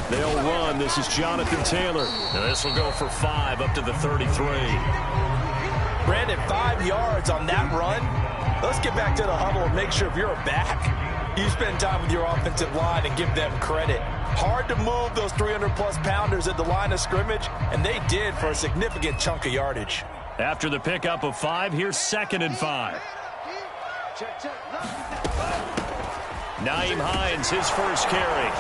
They'll run. This is Jonathan Taylor. Now this will go for 5 up to the 33. Brandon, 5 yards on that run. Let's get back to the huddle and make sure if you're a back, you spend time with your offensive line and give them credit. Hard to move those 300-plus pounders at the line of scrimmage, and they did for a significant chunk of yardage. After the pickup of 5, here's 2nd and 5. Nyheim Hines, his first carry.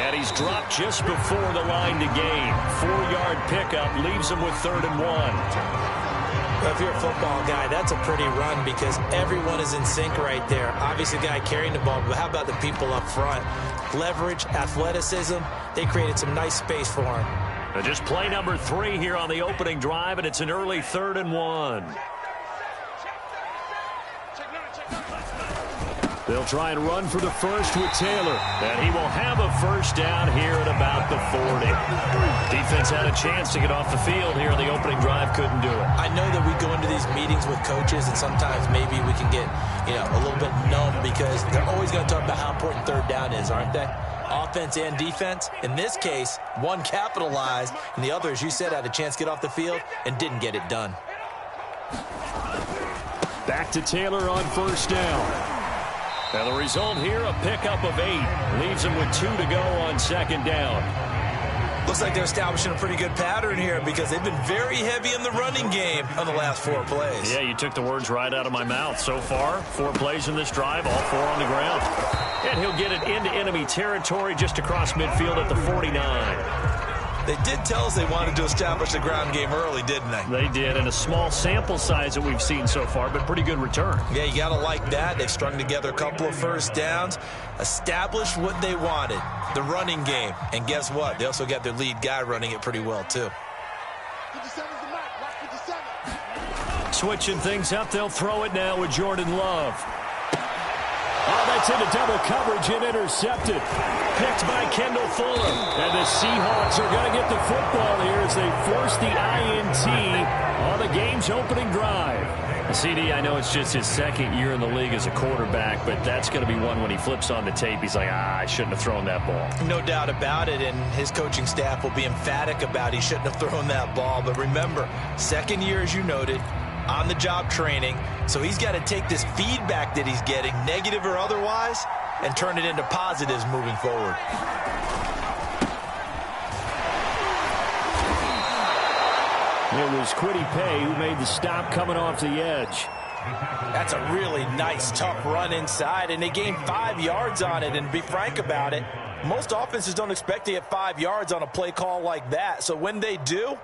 And he's dropped just before the line to gain. 4-yard pickup leaves him with 3rd and 1. Well, if you're a football guy, that's a pretty run because everyone is in sync right there. Obviously, the guy carrying the ball, but how about the people up front? Leverage, athleticism, they created some nice space for him. Now just play number 3 here on the opening drive, and it's an early 3rd and 1. They'll try and run for the first with Taylor. And he will have a first down here at about the 40. Defense had a chance to get off the field here on the opening drive, couldn't do it. I know that we go into these meetings with coaches, and sometimes maybe we can get, a little bit numb because they're always going to talk about how important 3rd down is, aren't they? Offense and defense. In this case, one capitalized, and the other, as you said, had a chance to get off the field and didn't get it done. Back to Taylor on first down. And the result here, a pickup of 8. Leaves him with 2 to go on 2nd down. Looks like they're establishing a pretty good pattern here because they've been very heavy in the running game on the last 4 plays. Yeah, you took the words right out of my mouth. So far, 4 plays in this drive, all 4 on the ground. And he'll get it into enemy territory just across midfield at the 49. They did tell us they wanted to establish the ground game early, didn't they? They did, and a small sample size that we've seen so far, but pretty good return. Yeah, you got to like that. They've strung together a couple of first downs, established what they wanted, the running game. And guess what? They also got their lead guy running it pretty well, too. Switching things up, they'll throw it now with Jordan Love. Oh, that's into double coverage and intercepted. Picked by Kendall Fuller. And the Seahawks are going to get the football here as they force the INT on the game's opening drive. CD, I know it's just his 2nd year in the league as a quarterback, but that's going to be one when he flips on the tape. He's like, I shouldn't have thrown that ball. No doubt about it, and his coaching staff will be emphatic about he shouldn't have thrown that ball. But remember, 2nd year, as you noted, on-the-job training, so he's got to take this feedback that he's getting, negative or otherwise, and turn it into positives moving forward. It was Kwity Paye who made the stop coming off the edge. That's a really nice, tough run inside, and they gained 5 yards on it. And to be frank about it, most offenses don't expect to get 5 yards on a play call like that. So when they do,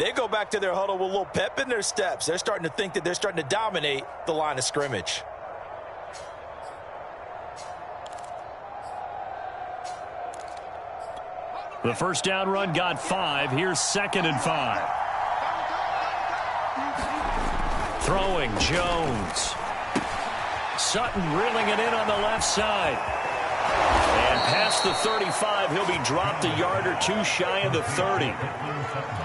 they go back to their huddle with a little pep in their steps. They're starting to think that they're starting to dominate the line of scrimmage. The first down run got 5. Here's 2nd and 5. Throwing, Jones. Sutton reeling it in on the left side. And past the 35, he'll be dropped a yard or 2 shy of the 30.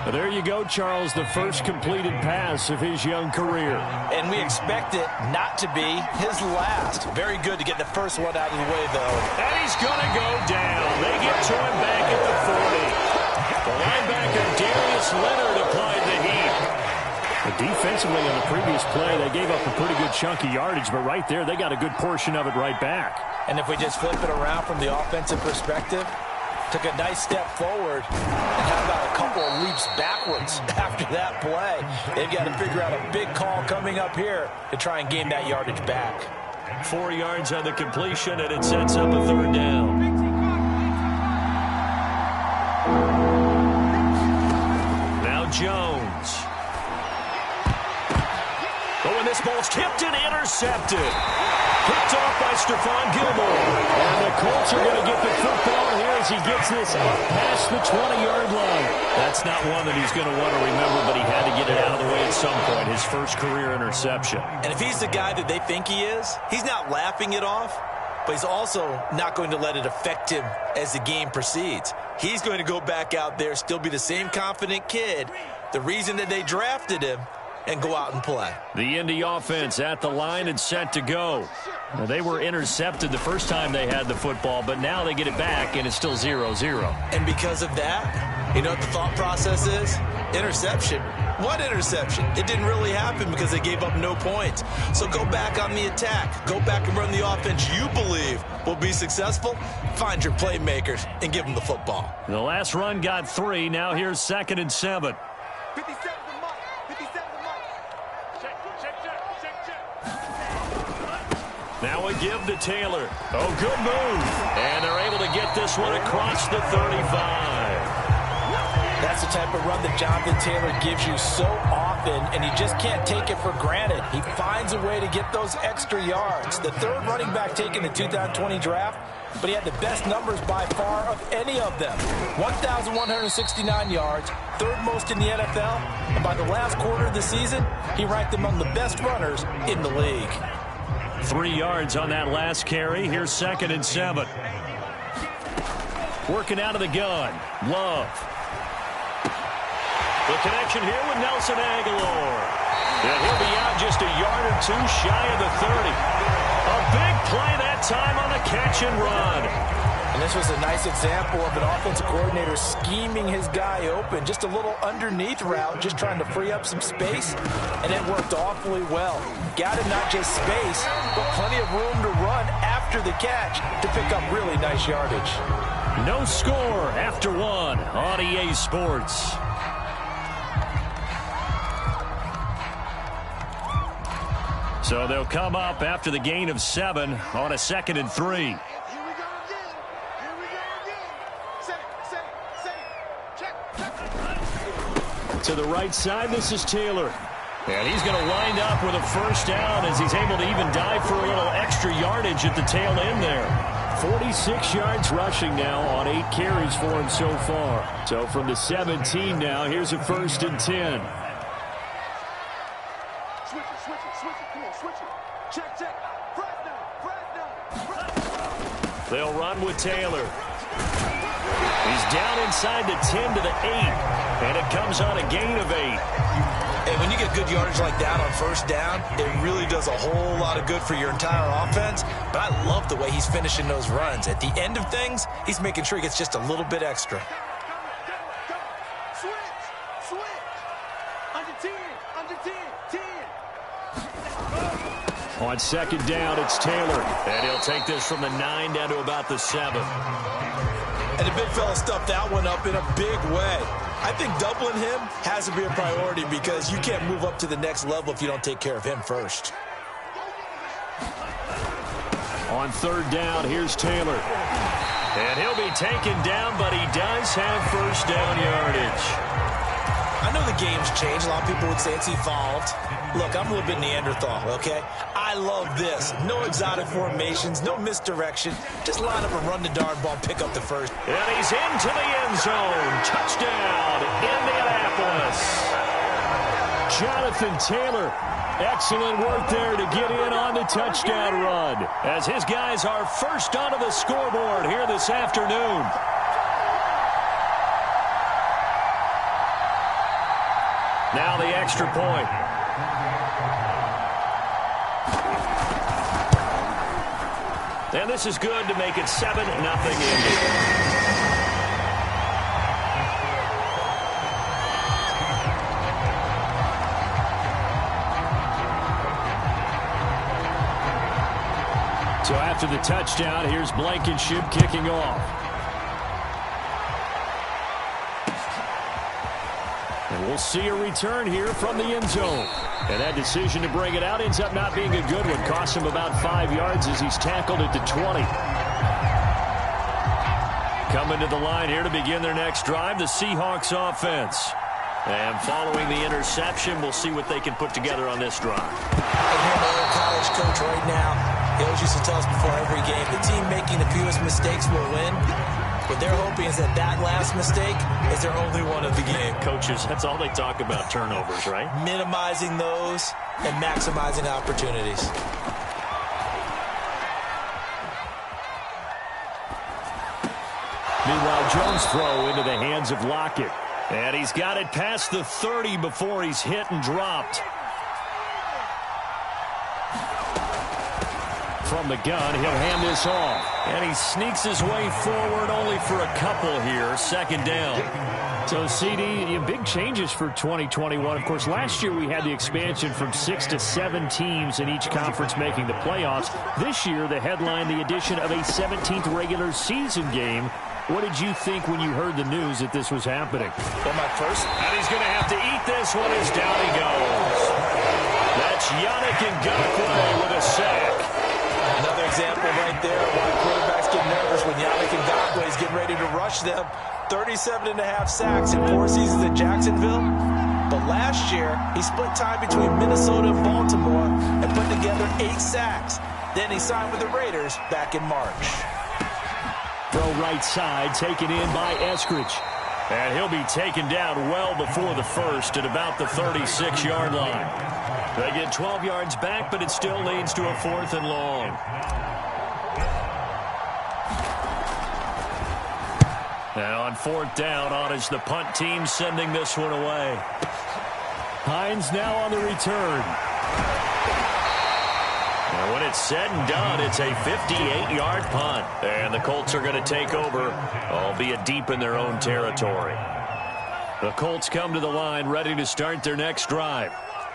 But there you go, Charles, the first completed pass of his young career. And we expect it not to be his last. Very good to get the first one out of the way, though. And he's going to go down. They get to him back at the 40. The linebacker, Darius Leonard, applied the heat. But defensively on the previous play, they gave up a pretty good chunk of yardage, but right there, they got a good portion of it right back. And if we just flip it around from the offensive perspective, took a nice step forward, and how about a couple of leaps backwards after that play? They've got to figure out a big call coming up here to try and gain that yardage back. 4 yards on the completion, and it sets up a 3rd down. Now Jones. But when this ball's tipped and intercepted. Picked off by Stephon Gilmore. And the Colts are going to get the football here as he gets this up past the 20-yard line. That's not one that he's going to want to remember, but he had to get it out of the way at some point, his first career interception. And if he's the guy that they think he is, he's not laughing it off, but he's also not going to let it affect him as the game proceeds. He's going to go back out there, still be the same confident kid. The reason that they drafted him and go out and play. The Indy offense at the line and set to go. Now, they were intercepted the first time they had the football, but now they get it back, and it's still 0-0. And because of that, you know what the thought process is? Interception. What interception? It didn't really happen because they gave up no points. So go back on the attack. Go back and run the offense you believe will be successful. Find your playmakers and give them the football. The last run got 3. Now here's 2nd and 7. 57 to Mike. 57 to Mike. Check. Now we give to Taylor. Oh, good move. And they're able to get this one across the 35. That's the type of run that Jonathan Taylor gives you so often, and you just can't take it for granted. He finds a way to get those extra yards. The third running back taken in the 2020 draft, but he had the best numbers by far of any of them. 1,169 yards, third most in the NFL, and by the last quarter of the season, he ranked among the best runners in the league. 3 yards on that last carry. Here's 2nd and 7. Working out of the gun. Love. The connection here with Nelson Aguilar. And he'll be out just a yard or 2 shy of the 30. A big play that time on the catch and run. And this was a nice example of an offensive coordinator scheming his guy open. Just a little underneath route, just trying to free up some space. And it worked awfully well. Got him not just space, but plenty of room to run after the catch to pick up really nice yardage. No score after 1 on EA Sports. So they'll come up after the gain of 7 on a 2nd and 3. Here we go again. Check. To the right side, this is Taylor. And he's going to wind up with a first down as he's able to even dive for a little extra yardage at the tail end there. 46 yards rushing now on 8 carries for him so far. So from the 17 now, here's a 1st and 10. Switch it. Come on, switch it. Check. Press down. They'll run with Taylor. He's down inside the 10 to the 8. And it comes on a gain of 8. And when you get good yardage like that on first down, it really does a whole lot of good for your entire offense. But I love the way he's finishing those runs. At the end of things, he's making sure he gets just a little bit extra. Switch. Under 10. 10. On 2nd down, it's Taylor. And he'll take this from the 9 down to about the 7. And the big fella stuffed that one up in a big way. I think doubling him has to be a priority because you can't move up to the next level if you don't take care of him first. On 3rd down, here's Taylor. And he'll be taken down, but he does have first down yardage. I know the game's changed. A lot of people would say it's evolved. Look, I'm a little bit Neanderthal, okay? I love this. No exotic formations, no misdirection. Just line up and run the darn ball, pick up the first. And he's into the end zone. Touchdown, Indianapolis. Jonathan Taylor, excellent work there to get in on the touchdown run, as his guys are first onto the scoreboard here this afternoon. Now the extra point. And this is good to make it 7-0 Indy. So after the touchdown, here's Blankenship kicking off. And we'll see a return here from the end zone. And that decision to bring it out ends up not being a good one. Costs him about 5 yards as he's tackled at the 20. Coming to the line here to begin their next drive, the Seahawks offense. And following the interception, we'll see what they can put together on this drive. I hear my old college coach right now. He always used to tell us before every game, the team making the fewest mistakes will win. What they're hoping is that that last mistake is their only one of the game. Coaches, that's all they talk about, turnovers, right? Minimizing those and maximizing opportunities. Meanwhile, Jones' throw into the hands of Lockett. And he's got it past the 30 before he's hit and dropped. from the gun. He'll hand this off. And he sneaks his way forward only for a couple here. Second down. So, CD, big changes for 2021. Of course, last year we had the expansion from 6 to 7 teams in each conference making the playoffs. This year, the headline, the addition of a 17th regular season game. What did you think when you heard the news that this was happening? Well, my first... And he's going to have to eat this one as down he goes. That's Yannick Ngakoue with a sack. Another example right there of why quarterbacks get nervous when Yannick Ngakoue is getting ready to rush them. 37.5 sacks in 4 seasons at Jacksonville. But last year, he split time between Minnesota and Baltimore and put together 8 sacks. Then he signed with the Raiders back in March. Throw right side, taken in by Eskridge. And he'll be taken down well before the first at about the 36-yard line. They get 12 yards back, but it still leads to a 4th and long. Now on 4th down, on is the punt team sending this one away. Hines now on the return. And when it's said and done, it's a 58-yard punt. And the Colts are going to take over, albeit deep in their own territory. The Colts come to the line ready to start their next drive.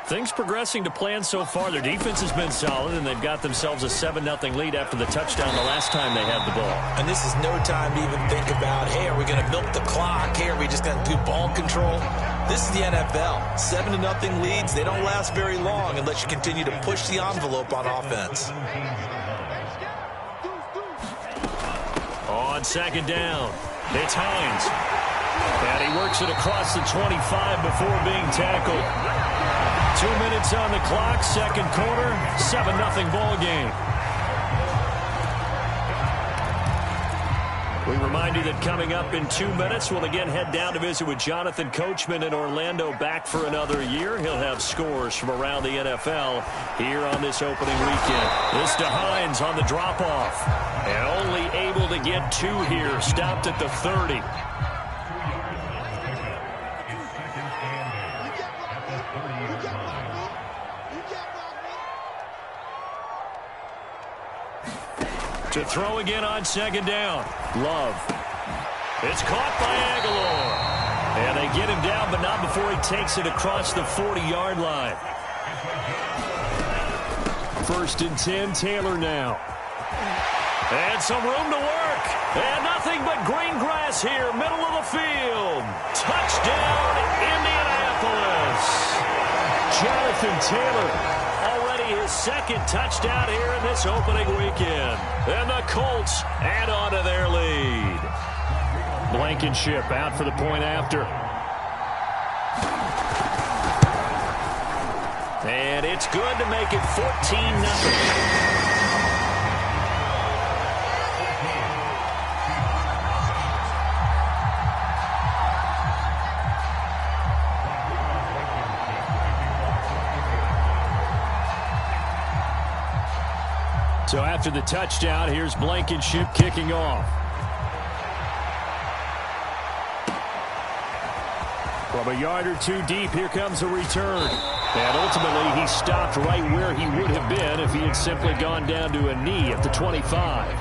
Things progressing to plan so far. Their defense has been solid, and they've got themselves a 7-0 lead after the touchdown the last time they had the ball. And this is no time to even think about, hey, are we going to milk the clock? Hey, are we just going to do ball control? This is the NFL. 7-0 leads, they don't last very long unless you continue to push the envelope on offense. On 2nd down, it's Hines. And he works it across the 25 before being tackled. 2 minutes on the clock, 2nd quarter, 7-0 ball game. We remind you that coming up in 2 minutes, we'll again head down to visit with Jonathan Coachman in Orlando, back for another year. He'll have scores from around the NFL here on this opening weekend. This to Hines on the drop-off. And only able to get 2 here, stopped at the 30. To throw again on 2nd down. Love. It's caught by Aguilar. And they get him down, but not before he takes it across the 40-yard line. 1st and 10, Taylor now. And some room to work. And nothing but green grass here, middle of the field. Touchdown, Indianapolis. Jonathan Taylor. His 2nd touchdown here in this opening weekend. And the Colts add on to their lead. Blankenship out for the point after. And it's good to make it 14-0. So after the touchdown, here's Blankenship kicking off. From a yard or 2 deep, here comes a return. And ultimately, he stopped right where he would have been if he had simply gone down to a knee at the 25.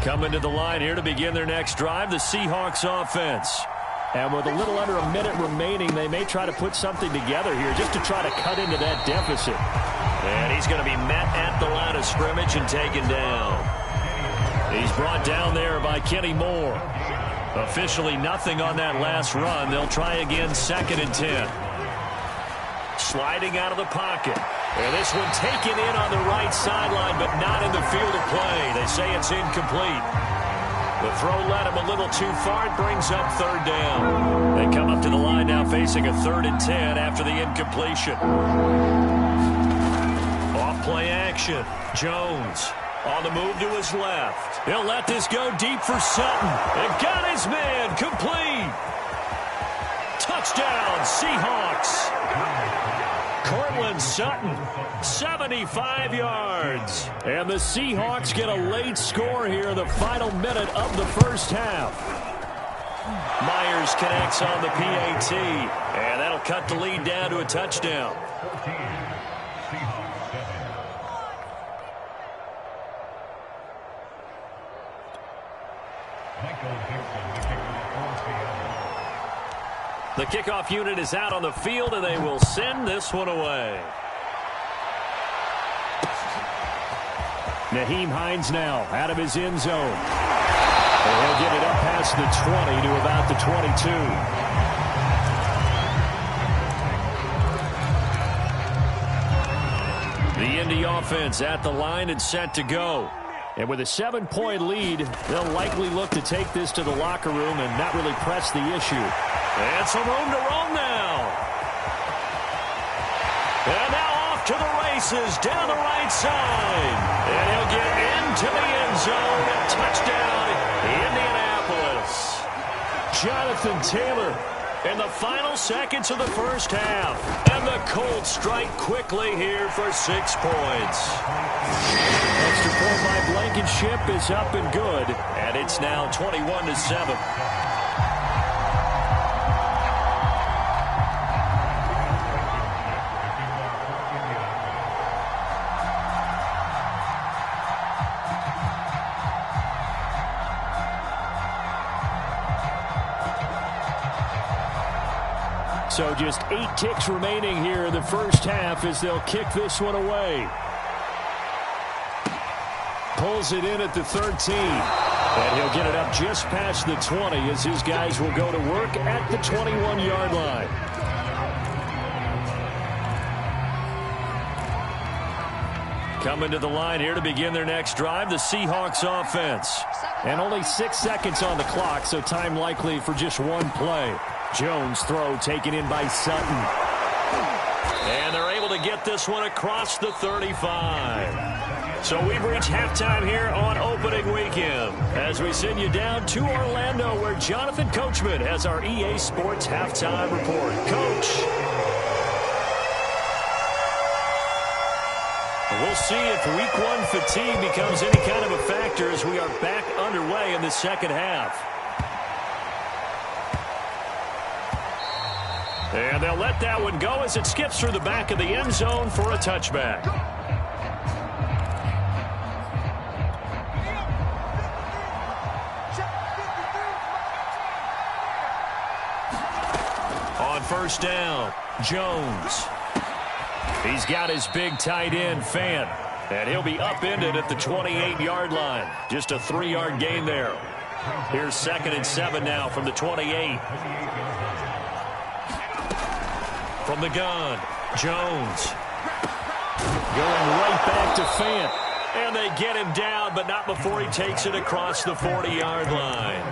Coming to the line here to begin their next drive, the Seahawks offense. And with a little under a minute remaining, they may try to put something together here just to try to cut into that deficit. And he's going to be met at the line of scrimmage and taken down. He's brought down there by Kenny Moore. Officially nothing on that last run. They'll try again, 2nd and 10. Sliding out of the pocket. And this one taken in on the right sideline, but not in the field of play. They say it's incomplete. The throw led him a little too far. It brings up 3rd down. They come up to the line now facing a 3rd and 10 after the incompletion. Off play action. Jones on the move to his left. He'll let this go deep for Sutton. And got his man complete. Touchdown, Seahawks. Cortland Sutton, 75 yards. And the Seahawks get a late score here in the final minute of the first half. Myers connects on the PAT, and that'll cut the lead down to a touchdown. The kickoff unit is out on the field, and they will send this one away. Nyheim Hines now out of his end zone. And he'll get it up past the 20 to about the 22. The Indy offense at the line and set to go. And with a 7-point lead, they'll likely look to take this to the locker room and not really press the issue. And some room to roam now. And now off to the races down the right side. And he'll get into the end zone. A touchdown, Indianapolis. Jonathan Taylor in the final seconds of the first half. And the Colts strike quickly here for 6 points. Extra point by Blankenship is up and good. And it's now 21-7. So just 8 ticks remaining here in the first half as they'll kick this one away. Pulls it in at the 13. And he'll get it up just past the 20 as his guys will go to work at the 21-yard line. Coming to the line here to begin their next drive, the Seahawks offense. And only 6 seconds on the clock, so time likely for just one play. Jones throw taken in by Sutton. And they're able to get this one across the 35. So we've reached halftime here on opening weekend as we send you down to Orlando where Jonathan Coachman has our EA Sports halftime report. Coach. We'll see if week 1 fatigue becomes any kind of a factor as we are back underway in the second half. And they'll let that one go as it skips through the back of the end zone for a touchback. On first down, Jones. He's got his big tight end, Fant. And he'll be upended at the 28-yard line. Just a 3-yard gain there. Here's 2nd and 7 now from the 28. From the gun, Jones. Going right back to Fant. And they get him down, but not before he takes it across the 40-yard line.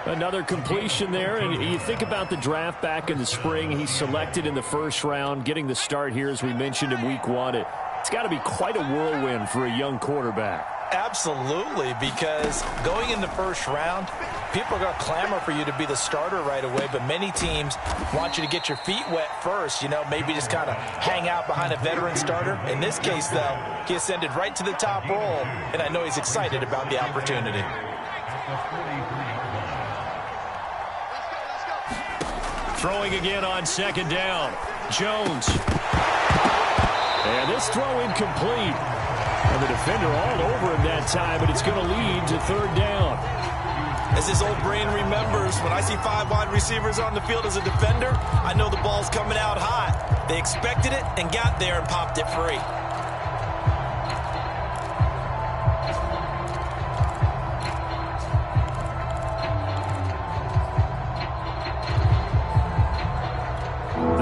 Another completion there, and you think about the draft back in the spring. He's selected in the first round, getting the start here, as we mentioned in week 1. It's got to be quite a whirlwind for a young quarterback. Absolutely, because going in the first round, people are going to clamor for you to be the starter right away, but many teams want you to get your feet wet first, you know, maybe just kind of hang out behind a veteran starter. In this case, though, he ascended right to the top role, and I know he's excited about the opportunity. Throwing again on 2nd down, Jones. And this throw incomplete. And the defender all over him that time, but it's going to lead to 3rd down. As his old brain remembers, when I see 5 wide receivers on the field as a defender, I know the ball's coming out hot. They expected it and got there and popped it free.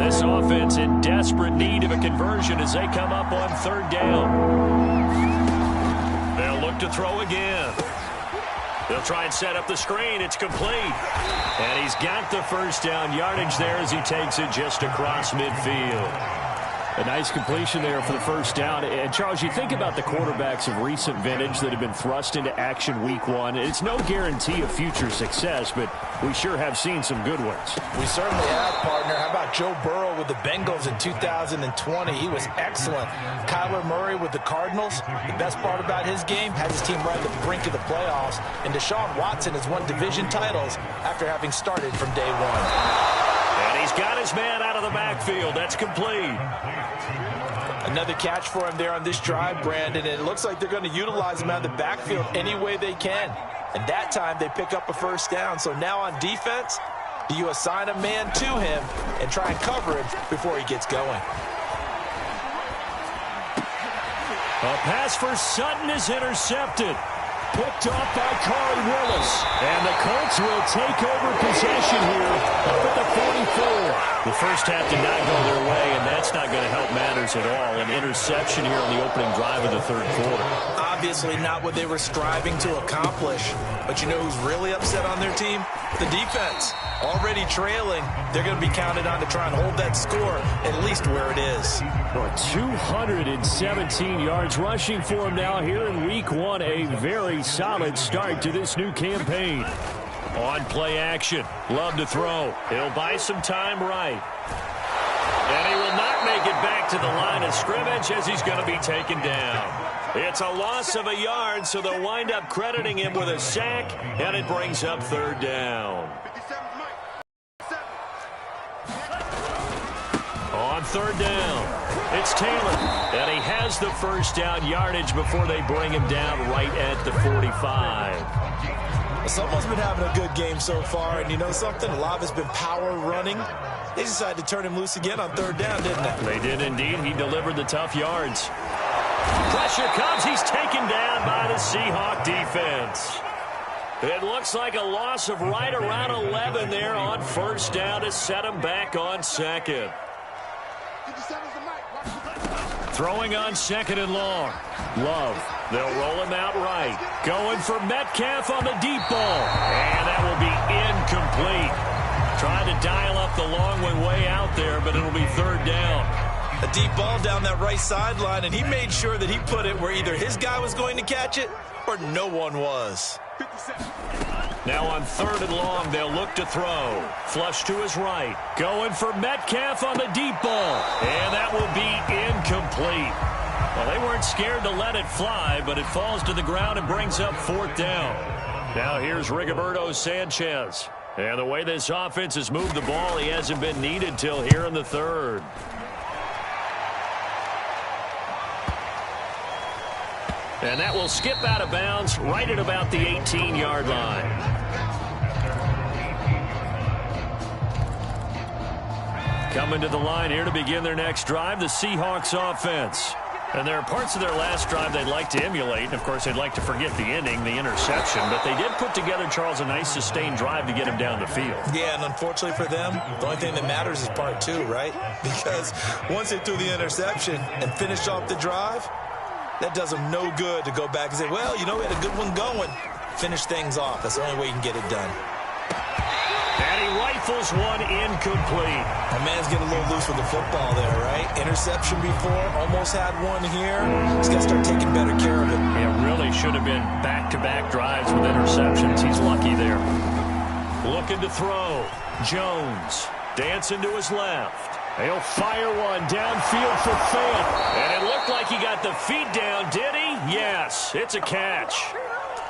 This offense in desperate need of a conversion as they come up on 3rd down. They'll look to throw again. They'll try and set up the screen. It's complete. And he's got the first down yardage there as he takes it just across midfield. A nice completion there for the first down. And, Charles, you think about the quarterbacks of recent vintage that have been thrust into action week one. It's no guarantee of future success, but we sure have seen some good ones. We certainly have, partner. How about Joe Burrow with the Bengals in 2020? He was excellent. Kyler Murray with the Cardinals. The best part about his game, had his team right at the brink of the playoffs. And Deshaun Watson has won division titles after having started from day one. And he's got his man out of the backfield. That's complete. Another catch for him there on this drive, Brandon. And it looks like they're going to utilize him out of the backfield any way they can. And that time they pick up a first down. So now on defense, do you assign a man to him and try and cover him before he gets going? A pass for Sutton is intercepted. Picked off by Corey Willis. And the Colts will take over possession here up at the 44. The first half did not go their way, and that's not going to help matters at all. An interception here on the opening drive of the third quarter. Obviously not what they were striving to accomplish. But you know who's really upset on their team? The defense. Already trailing, they're going to be counted on to try and hold that score at least where it is. Well, 217 yards rushing for him now here in week one. A very solid start to this new campaign. On play action. Love to throw. He'll buy some time right. And he will not make it back to the line of scrimmage as he's going to be taken down. It's a loss of a yard, so they'll wind up crediting him with a sack, and it brings up third down. On third down, it's Taylor, and he has the first down yardage before they bring him down right at the 45. Someone's been having a good game so far, and you know something? A lot of it's been power running. They decided to turn him loose again on third down, didn't they? They did indeed. He delivered the tough yards. Pressure comes. He's taken down by the Seahawk defense. It looks like a loss of right around 11 there on first down to set him back on second. Throwing on second and long. Love. They'll roll him out right. Going for Metcalf on the deep ball. And that will be incomplete. Trying to dial up the long one way out there, but it'll be third down. A deep ball down that right sideline, and he made sure that he put it where either his guy was going to catch it or no one was. Now on third and long, they'll look to throw. Flush to his right. Going for Metcalf on the deep ball. And that will be incomplete. Well, they weren't scared to let it fly, but it falls to the ground and brings up fourth down. Now here's Rigoberto Sanchez. And the way this offense has moved the ball, he hasn't been needed till here in the third. And that will skip out of bounds right at about the 18-yard line. Coming to the line here to begin their next drive, the Seahawks offense. And there are parts of their last drive they'd like to emulate. And, of course, they'd like to forget the inning, the interception. But they did put together, Charles, a nice sustained drive to get him down the field. Yeah, and unfortunately for them, the only thing that matters is part two, right? Because once they threw the interception and finished off the drive, that does them no good to go back and say, well, you know, we had a good one going. Finish things off. That's the only way you can get it done. And he rifles one incomplete. My man's getting a little loose with the football there, right? Interception before, almost had one here. He's got to start taking better care of it. It really should have been back-to-back drives with interceptions. He's lucky there. Looking to throw. Jones dancing to his left. He'll fire one downfield for Fant. And it looked like he got the feet down, did he? Yes, it's a catch.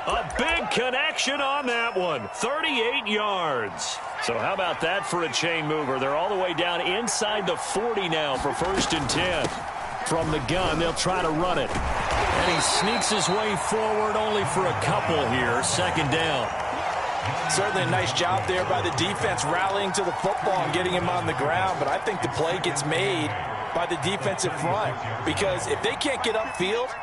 A big connection on that one. 38 yards. So how about that for a chain mover? They're all the way down inside the 40 now for 1st and 10. From the gun, they'll try to run it. And he sneaks his way forward only for a couple here. 2nd down. Certainly a nice job there by the defense rallying to the football and getting him on the ground. But I think the play gets made by the defensive front. Because if they can't get upfield,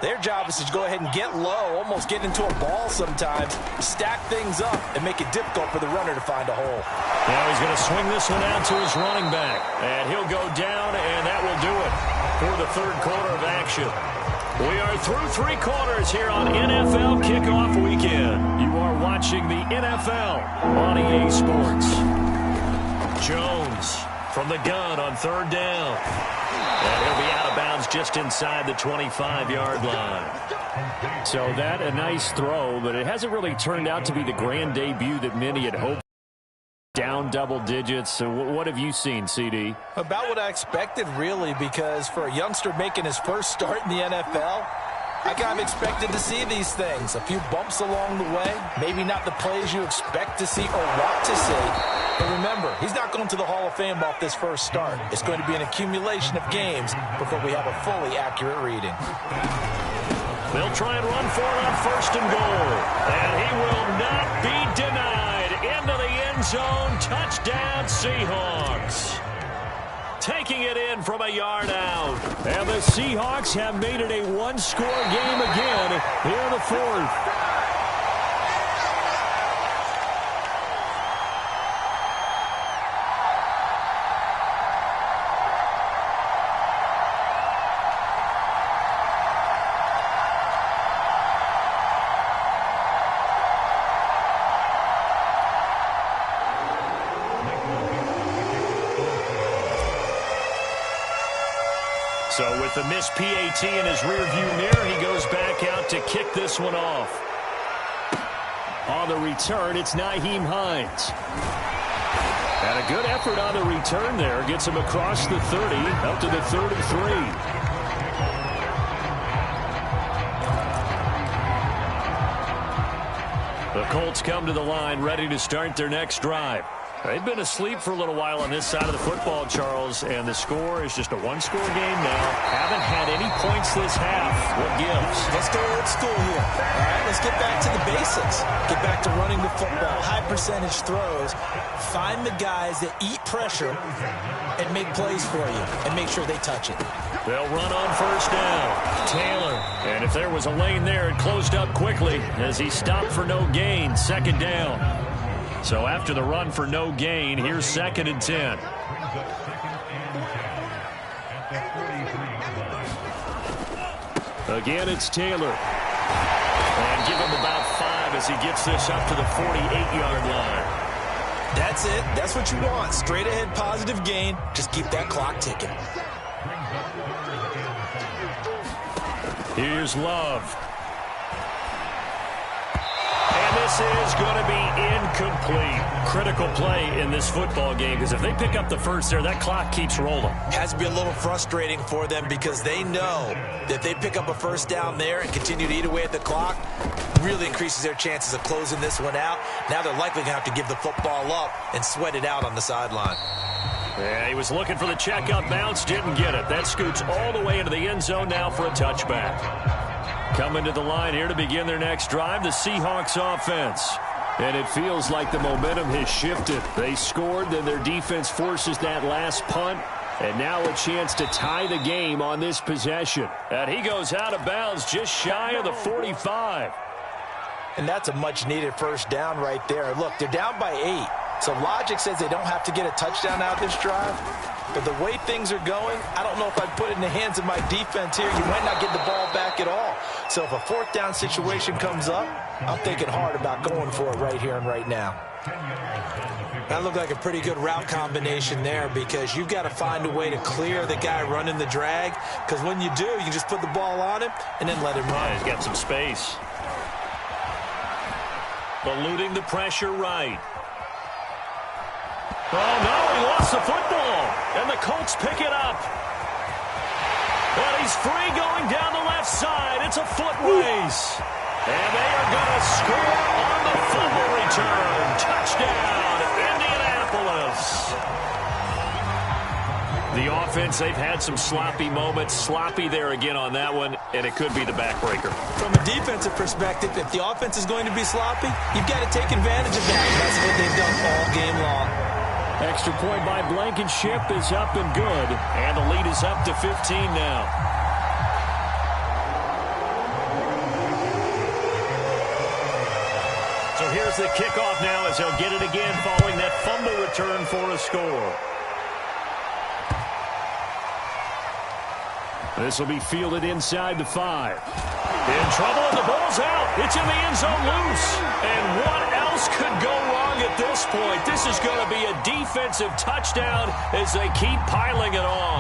their job is to go ahead and get low, almost get into a ball sometimes, stack things up, and make it difficult for the runner to find a hole. Now he's going to swing this one out to his running back. And he'll go down, and that will do it for the third quarter of action. We are through 3 quarters here on NFL Kickoff Weekend. You are watching the NFL on EA Sports. Jones from the gun on 3rd down. And he'll be out of bounds just inside the 25-yard line. So that a nice throw, but it hasn't really turned out to be the grand debut that many had hoped. Down double digits. So what have you seen, CD? About what I expected, really, because for a youngster making his first start in the NFL, I kind of expected to see these things. A few bumps along the way, maybe not the plays you expect to see or want to see. But remember, he's not going to the Hall of Fame off this first start. It's going to be an accumulation of games before we have a fully accurate reading. They'll try and run for it on 1st and goal. And he will not be denied. Into the end zone. Touchdown, Seahawks. Taking it in from a yard out. And the Seahawks have made it a one-score game again here in the 4th. So with the missed PAT in his rearview mirror, he goes back out to kick this one off. On the return, it's Nyheim Hines. And a good effort on the return there. Gets him across the 30, up to the 33. The Colts come to the line, ready to start their next drive. They've been asleep for a little while on this side of the football, Charles, and the score is just a one-score game now. Haven't had any points this half. What gives? Let's go old school here. All right, let's get back to the basics. Get back to running the football, high-percentage throws. Find the guys that eat pressure and make plays for you and make sure they touch it. They'll run on 1st down. Taylor. And if there was a lane there, it closed up quickly as he stopped for no gain. 2nd down. So after the run for no gain, here's 2nd and 10. Again, it's Taylor. And give him about 5 as he gets this up to the 48-yard line. That's it. That's what you want. Straight ahead positive gain. Just keep that clock ticking. Here's Love. This is going to be incomplete. Critical play in this football game because if they pick up the first there, that clock keeps rolling. Has to be a little frustrating for them because they know that if they pick up a 1st down there and continue to eat away at the clock, really increases their chances of closing this one out. Now they're likely going to have to give the football up and sweat it out on the sideline. Yeah, he was looking for the checkout bounce, didn't get it. That scoots all the way into the end zone now for a touchback. Coming to the line here to begin their next drive, the Seahawks offense. And it feels like the momentum has shifted. They scored, then their defense forces that last punt. And now a chance to tie the game on this possession. And he goes out of bounds just shy of the 45. And that's a much-needed 1st down right there. Look, they're down by 8. So logic says they don't have to get a touchdown out this drive. But the way things are going, I don't know if I'd put it in the hands of my defense here. You might not get the ball back at all. So if a 4th down situation comes up, I'm thinking hard about going for it right here and right now. That looked like a pretty good route combination there because you've got to find a way to clear the guy running the drag. Because when you do, you just put the ball on him and then let him run. Yeah, he's got some space. Eluding the pressure right. Oh, no, he lost the football. And the Colts pick it up. And he's free going down the left side. It's a foot race. And they are going to score on the fumble return. Touchdown, Indianapolis. The offense, they've had some sloppy moments. Sloppy there again on that one, and it could be the backbreaker. From a defensive perspective, if the offense is going to be sloppy, you've got to take advantage of that. That's what they've done all game long. Extra point by Blankenship is up and good. And the lead is up to 15 now. So here's the kickoff now as they'll get it again following that fumble return for a score. This will be fielded inside the 5. In trouble and the ball's out. It's in the end zone loose. And what else could go wrong long at this point. This is going to be a defensive touchdown as they keep piling it on.